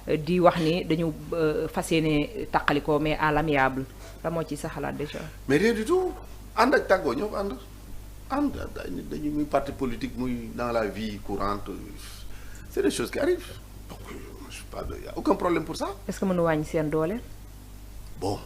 di wax ni dañu fas yéene taqalikoo mais à l'amiable la moo ci sa xalaat déjà. mais rien du tout ànd ak tàggoo ñoo ko ànd dañu muy parti politique muy dans la vie courante c'est des choses qui arrivent donc je sais pas y a aucun problème pour ça. est-ce que mën na wàññi seen doole. bon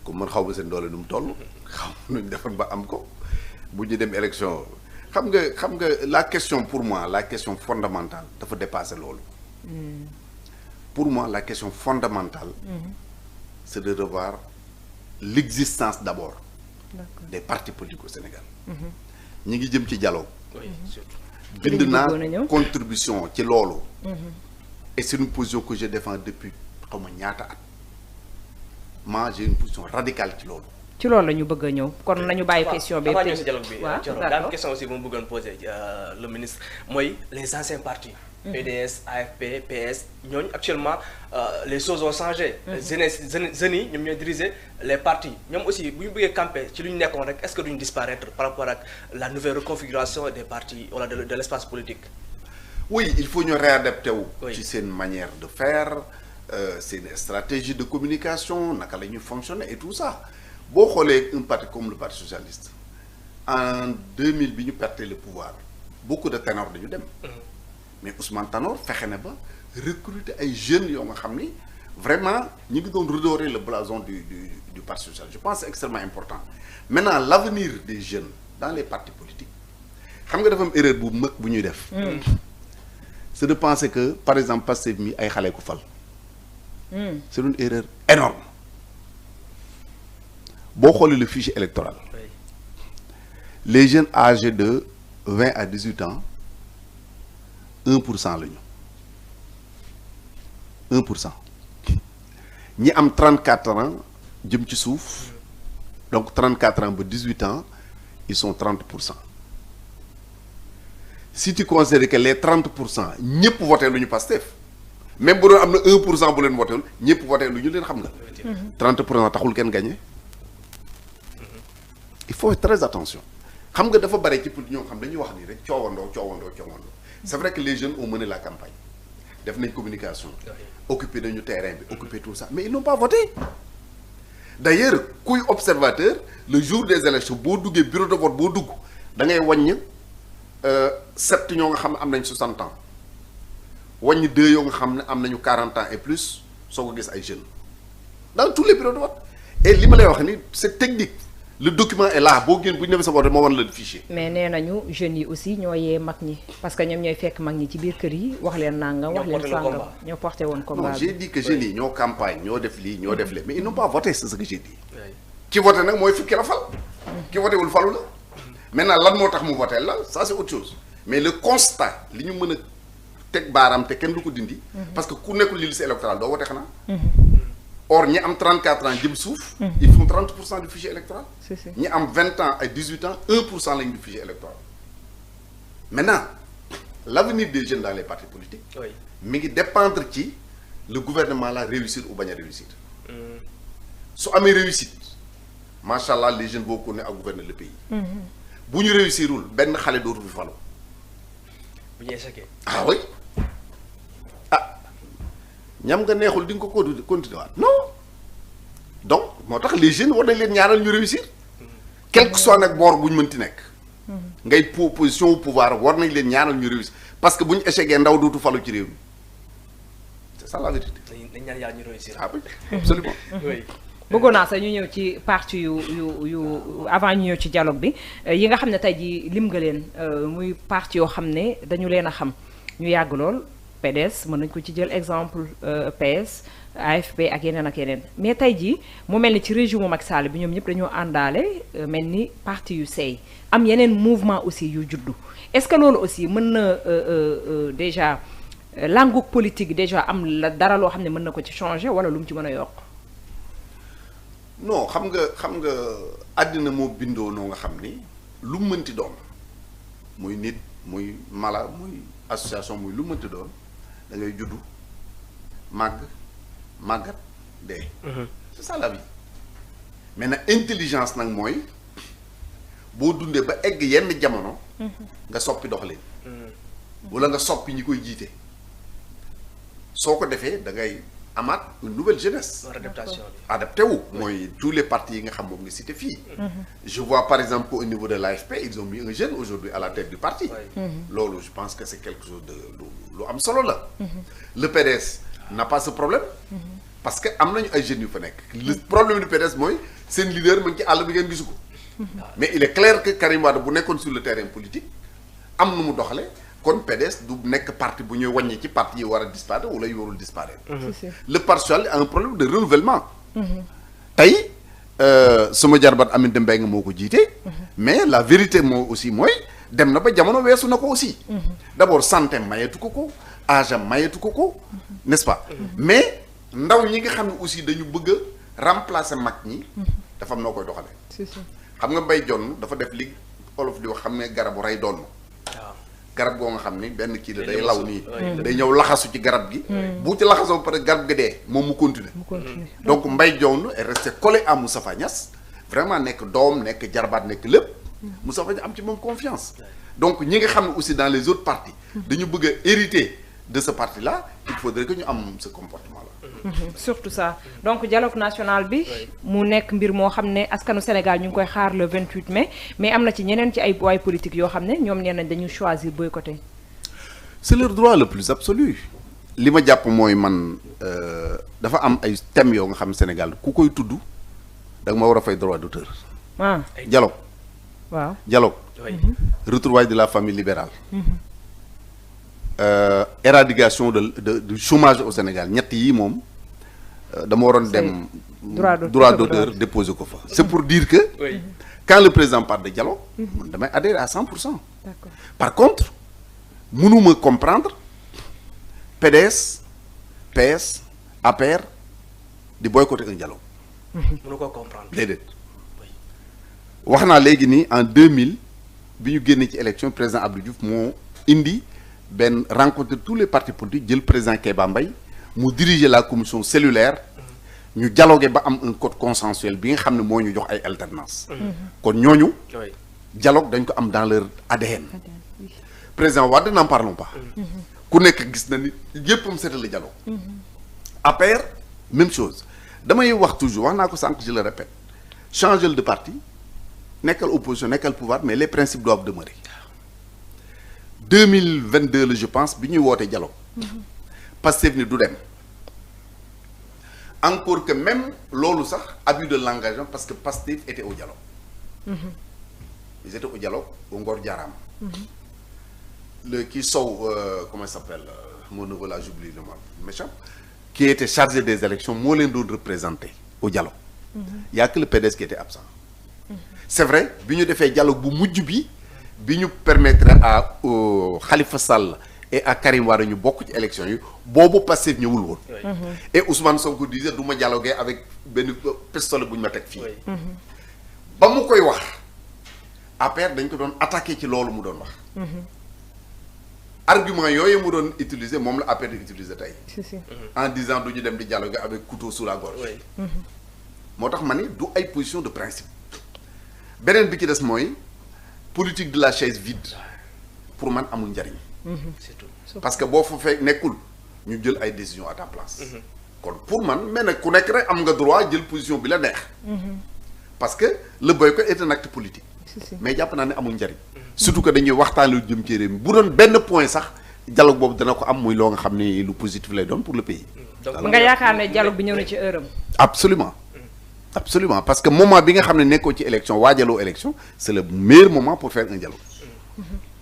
comme man xaw ma seen doole nu mu toll xaw ma nuñ defoon ba am ko bu ñu dem élection xam nga la question pour moi la question fondamentale dafa dépasser loolu. Pour moi la question fondamentale. C'est de revoir l'existence d'abord des partis politiques au Sénégal. ñi ngi jëm ci dialogue. bind naa contribution ci loolu. et c'est une position que je défends depuis xaw ma ñaata at. moi j'ai une position radicale ci loolu. ci loolu la ñu bëgg a ñëw kon nañu bàyyi question bi. avant ñëw si dialogue bi daal question aussi bu mu bëggoon poser le ministre mooy les anciens partis. PDS AFP PS ñooñu actuellement les choses ont changé. jeunes yi ñoom ñooy diriger les partis ñoom aussi bu ñu bëggee camper ci lu ñu nekkoon rek est-ce que duñu disparaître par rapport ak la nouvelle reconfiguration des partis wala de l'espace politique. oui il faut ñu réadapter wu. ci seen manière de faire seen stratégie de communication naka la ñuy fonctionner et tout ça boo xoolee un parti comme le parti socialiste en 2000 bi ñu perte le pouvoir beaucoup de ténors dañu dem. mais Ousmane Tanor fexe na ba recruter ay jeunes yoo nga xam ni vraiment ñu ngi doon redorer le blason du parti social je pense c'est extrêmement important maintenant l'avenir des jeunes dans les partis politiques xam nga dafa am erreur bu mag bu ñuy def. c'est de penser que par exemple Pastef mi ay xale ko fal. c'est une erreur énorme boo xoolee le fichier électoral les jeunes âgés de 20 à 18 ans 1% la ñu 1% ñi am 34 ans jëm ci suuf donc 34 ans ba 18 ans ils sont 30%. si tu considères que les 30% ñëpp voté lu ñu Pastef même bu doon am na 1% bu leen voté ñëpp voté lu ñu leen xam nga. 30% taxul kenn gagné. il faut faire très attention xam nga dafa bare ci pour ñoo xam dañuy wax nii rek coowandoo. c'est vrai que les jeunes ont mené la campagne def nañ communication occupé nañu terrain bi occupé tout ça mais ils n'ont pas voté d'ailleurs kuy observateur le jour des élections boo duggee bureau de vote boo dugg da ngay wàññ 7 ñoo nga xam ne am nañ 60 ans wàññ 2 yoo nga xam ne am nañu 40 ans et plus soo ko gis ay jeunes dans tous les bureaux de vote et li ma lay wax ni c'est technique le document est là boo génn bu ñu demee sa vote moo wan la fichier. mais nee nañu jeunes yi aussi ñoo yee mag ñi parce que ñoom ñooy fekk mag ñi ci biir kër yi wax leen nangam wax leen sàngam ñoo porté woon combat. non j'ai dit que jeunes yi ñoo campagne ñoo def lii ñoo def lee mais ils n'ont pas voté c'est ce que j'ai dit. ki voté nag mooy fukki la fal. ki voté wul falu la. maintenant lan moo tax mu voté la ça c'est autre chose mais le constat li ñu mën a teg baaraam te kenn du ko dindi. parce que ku nekkul li liste électorale doo voté xanaa. or ñi am 34 ans jëm suuf. ils font 30% du fichier électoral. ñi am 20 ans et 18 ans 1% lañu du fichier électoral. maintenant l'avenir des jeunes dans les partis politiques. mi ngi dépendre ci le gouvernement la réussir ou bañ a réussir. su amee réussite macha allah les jeunes vont continuer à gouverner le pays. bu ñu réussirul benn xale dootu fi falu. bu ñu échecee. ah oui. ñam nga neexul di nga ko continuer waat non donc moo tax les jeunes war nañ leen ñaanal ñu réussir quel que soit nag boor bu ñu mënti nekk ngay position au pouvoir war nañ leen ñaanal ñu réussir parce que bu ñu échecgee ndaw dootu falu ci réew mi c'est ça la vérité. dañ ñaan yàlla ñu réussir. ah oui absolument. oui. bëggoon naa sax ñu ñëw ci parti yu avant ñu ñëw ci dialogue bi yi nga xam ne tey jii lim nga leen muy parti yoo xam ne dañu leen a xam ñu yàgg lool. PDS mën nañ ko ci jël exemple PS AFP ak yeneen mais tey jii mu mel ni ci régime Macky Sall bi ñoom ñëpp dañoo àndaale mel ni parti yu seey am yeneen mouvement aussi yu juddu est-ce que loolu aussi mën na déjà langue politique déjà am la dara loo xam ne mën na ko ci changer wala lu mu ci mën a yokk. non xam nga àddina moo bindoo noo nga xam ni lu mu mënti doon muy nit muy mala muy association muy lu mu mënti doon. da ngay juddu màggat dee. c'est ça la vie maintenant intelligence nag mooy boo dundee ba egg yenn jamono. nga soppi doxalin. wala nga soppi ñi koy jiite. soo ko defee da ngay amaat une nouvelle jeunesse. adaptation adapté wu mooy tous les partis yi nga xam moom nga cité fii. je vois par exemple qu'au niveau de l'AFP ils ont mis un jeune aujourd'hui à la tête du parti. loolu je pense que c'est quelque chose de lu am solo la. le PDS n'a pas ce problème. parce que am nañu ay jeunes yu fa nekk. le problème du PDS mooy seen leader mu ngi ci àll bi ngeen gisu ko. mais il est clair que Karim Wade bu nekkoon sur le terrain politique am nu mu doxale kon PDS du nekk parti bu ñuy wàññi ci parti yi war a disparaître wala yu warul disparaître. le parti socialiste a un problème de renouvellement. tey sama jarbat Aminata Mbengue moo ko jiite. mais la vérité moo aussi mooy dem na ba jamono weesu na ko aussi. d'abord santé mayetu ko âge am mayetu ko n'est-ce pas. mais ndaw ñi nga xam ne aussi dañu bëgg a remplacer mag ñi. dafa am noo koy doxalee. xam nga Mbaye Dione dafa def li olof di wax xam ne garabu rey doon garab goo nga xam ni benn kii la day law nii day ñëw laxasu ci garab gi bu ci laxasoo pare garab gi dee moom mu continuer donc Mbaye Dione est resté collé à Moustapha Niasse vraiment nekk doom nekk jarbaat nekk lépp Moustapha Niasse am ci moom confiance donc ñi nga xam ne aussi dans les autres partis dañu bëgg a hériter de ce parti là il faudrait que ñu am ce comportement là surtout ça donc dialogue national bi mu nekk mbir moo xam ne askanu Sénégal ñu ngi koy xaar le 28 mai mais am na ci ñeneen ci ay waay politique yoo xam ne ñoom nee nañ dañu choisir boycotter. c'est leur droit le plus absolu li ma jàpp mooy man dafa am ay thèmes yoo nga xam Sénégal ku koy tudd da nga ma war a fay droit d'auteur. Dialogue. waaw dialogue. retrouvailles de la famille libérale. Éradication du chômage au Sénégal ñett yi moom dama waroon dem droit d'auteur déposer ko fa c'est pour dire que quand le président parle de dialogue man damay adhérer à 100%. D'accord. Par contre mënuma comprendre PDS PS APR di boycotter un dialogue. mënu ko comprendre déedéet wax naa léegi nii en 2000 bi ñu génnee ci élection président Abdou Diouf moo indi benn rencontre tous les partis politiques jël président Kéba Mbaye mu diriger la commission cellulaire ñu dialoguer ba am un code consensuel bi nga xam ne moo ñu jox ay alternance kon ñooñu dialogue dañ ko am dans leur ADN président Wade n'en parlons pas ku nekk gis na ni yéppam c'était le dialogue APR même chose damay wax toujours wax naa ko sànq je le répète changer de parti nekkal opposition nekkal pouvoir mais les principes doivent demeurer 2022 la je pense bi ñuy woote dialogue Pastef ni du dem encore que même loolu sax abus de langage parce que Pastef était au dialogue ils étaient au dialogue au Ngor Diarama le kii Sow comment il s'appelle mon neveu là j'oublie le nom méchant qui était chargé des élections moo leen doon représenté au dialogue y a que le PDS qui était absent c'est vrai bi ñu defee dialogue bu mujj bi ñu permettre à Khalifa Sall et à Karim Wade ñu bokk ci élection yi boobu Pastef ñëwul woon et Ousmane Sonko disait du ma dialoguer avec benn pistolet bu ñu ma teg fii ba mu koy wax APR dañ ko doon attaqué ci loolu mu doon wax argument yooyu mu doon utiliser moom la APR di utiliser tey en disant du ñu dem di dialoguer avec couteau sous la gorge moo tax ma ni du ay position de principe beneen bi ci des mooy politique de la chaise vide pour man amul njariñ parce que boo fa fekk nekkul ñu jël ay décisions à ta place kon pour man mais nag ku nekk rek am nga droit jël position bi la neex parce que le boycott est un acte politique mais jàpp naa ne amul njariñ surtout que dañuy waxtaan lu jëm ci réew mi bu doon benn point sax dialogue boobu dana ko am muy loo nga xam ne lu positif lay doon pour le pays nga yaakaar ne dialogue bi ñëw na ci heure am absolument parce que moment bi nga xam ne nekkoo ci élection waajaloo élection c'est le meilleur moment pour faire un dialogue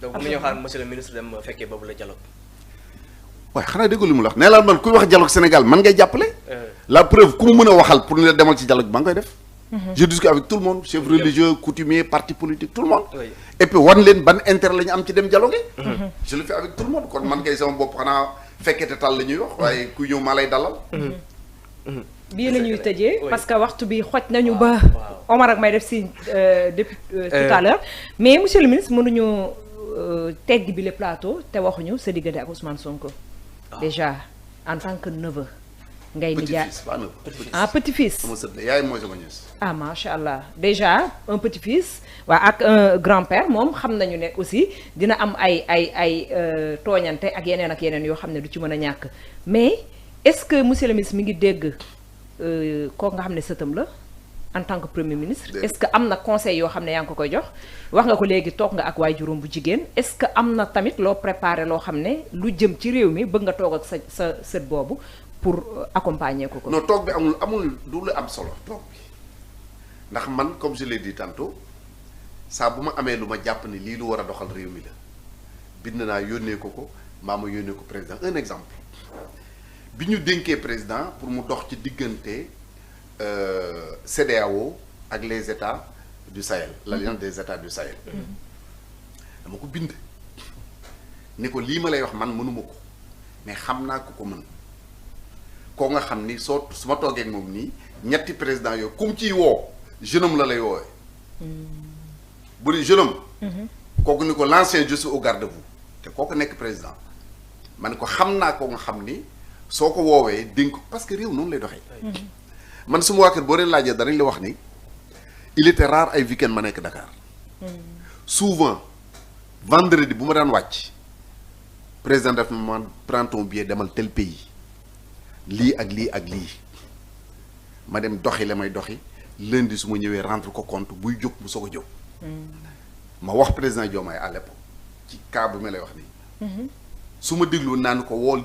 donc bu ñu xaar monsieur le ministre dem fekkee boobu la dialogue waaye xanaa dégg lu mu la wax nee laa man kuy wax dialogue Sénégal man ngay jàppale la preuve ku mu mën a waxal pour ne la demal ci dialogue ba nga koy def je discute avec tout le monde chef religieux coutumier parti politique tout le monde et puis wan leen ban intérêt la ñu am ci dem dialogue je le fais avec tout le monde kon man kay sama bopp xanaa fekkete tal la ñuy wax waaye kuy ñëw maa lay dalal bii la ñuy tëjee parce que waxtu bi xoj nañu ba Omar ak may def si depuis tout à l'heure mais monsieur le ministre mënuñu tegg bi le plateau te waxuñu sa diggante ak Ousmane Sonko déjà en tant que neveu ngay nijaay petit-fils pas neveu. ah petit-fils. sama sët la yaay mooy sama ñës. ah macha allah déjà un petit-fils waa ak un grand-père moom xam nañu ne aussi dina am ay tooñante ak yeneen yoo xam ne du ci mën a ñàkk mais est-ce que monsieur le ministre mi ngi dégg kooku nga xam ne sëtam la en tant que premier ministre. est-ce que am na conseil yoo xam ne yaa ngi ko koy jox wax nga ko léegi toog nga ak waajuram bu jigéen est-ce que am na tamit loo préparé loo xam ne lu jëm ci réew mi bëgg nga toog ak sa sët boobu pour accompagner ko. non toog bi amul du lu am solo toog bi ndax man comme je l'ai dit tantôt saa bu ma amee lu ma jàpp ni lii lu war a doxal réew mi la bind naa yónnee ko mbaa ma yónnee ko président un exemple bi ñu dénkee président pour mu dox ci diggante CEDEAO ak les États du Sahel l'alliance des États du Sahel dama ko bind ni ko lii ma lay wax man mënuma ko mais xam naa ko mën koo nga xam ni su ma toogee ak moom nii ñetti président yooyu kum ciy woo jeune homme la lay woowee bu di jeune homme kooku ni ko l'ancien je suis au garde-vous te kooku nekk président ma ne ko xam naa ko nga xam ni soo ko woowee dénk parce que réew noonu lay doxee man suma waa kër boo leen laajee danañ la wax ni il était rare ay week-end ma nekk Dakar souvent vendredi bu ma daan wàcc président daf ma prends ton billet demal tel pays lii ak lii ak lii ma dem doxi la may doxi lundi su ma ñëwee rendre ko compte buy jóg mu soog a jóg ma wax président Diomaye à l'époque ci cas bu ma lay wax nii su ma déglu naan ko wool